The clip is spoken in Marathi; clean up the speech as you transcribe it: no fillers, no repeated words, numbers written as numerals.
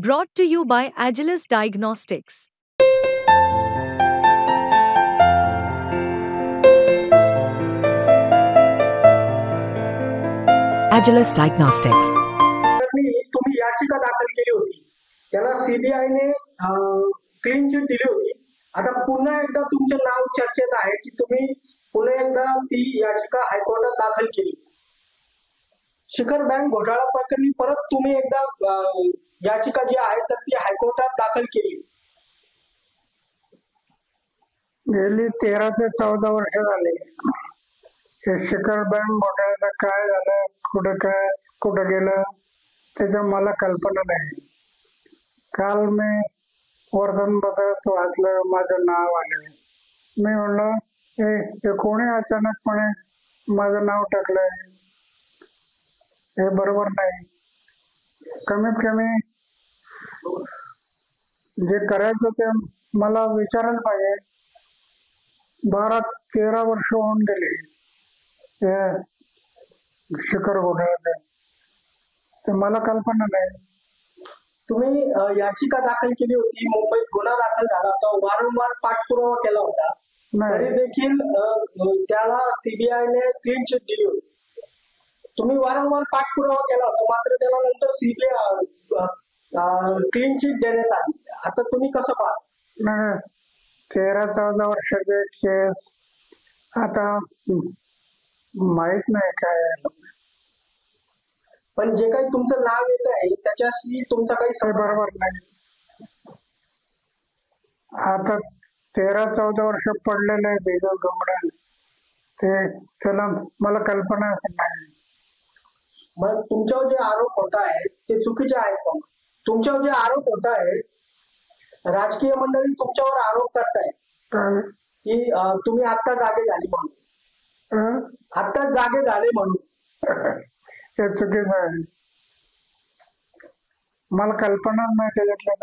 Brought to you by Agilus Diagnostics. Agilus Diagnostics. तुम्ही याचिका दाखल केली होती, त्याला सीबीआयने क्लीन चिट दिली होती. आता पुन्हा एकदा तुमचे नाव चर्चेत आहे की तुम्ही पुन्हा एकदा ती याचिका हायकोर्टात दाखल केली. शिखर बँक घोटाळा प्रकरणी परत तुम्ही एकदा याचिका जी आहे तर ती हायकोर्टात दाखल केली. गेली 13 ते 14 वर्ष झाली. हे शिखर बँक घोटाळ्याचं काय झालं, कुठं गेलं त्याच्या मला कल्पना नाही. काल मी वर्तमानपत्रात वाचलं, माझं नाव आलं. मी म्हणलं हे कोणी अचानकपणे माझं नाव टाकलंय, हे बरोबर नाही. कमीत कमी जे करायचं ते मला विचारायला पाहिजे. 12-13 वर्ष होऊन गेली शिखर घोटाळ्याचं, तर मला कल्पना नाही. तुम्ही याचिका दाखल केली होती, मुंबईत गुन्हा दाखल झाला होता, वारंवार पाठपुरावा केला होता, तरी देखील त्याला सीबीआयने क्लीन चिट दिली होती. तुम्ही वारंवार पाठपुरावा केला होता, मात्र त्याला नंतर सीबीआय क्लीन चिट देण्यात आली. आता तुम्ही कसं पाहता? 13-14 वर्षाचे केस आता माहित नाही काय. पण जे काही तुमचं नाव येत आहे त्याच्याशी तुमचा काही बरोबर नाही. आता 13-14 वर्ष पडलेलं आहे बेजल घोटाळा, ते त्याला मला कल्पना नाही. मग तुमच्यावर जे आरोप होत आहेत ते चुकीचे आहेत. पण तुमच्यावर जे आरोप होत आहेत, राजकीय मंडळी तुमच्यावर आरोप करतायत की तुम्ही आता जागे झाली म्हणून, आता जागे झाले म्हणून. हे चुकीचं आहे. मला कल्पनाच नाही त्याच्यातल्या.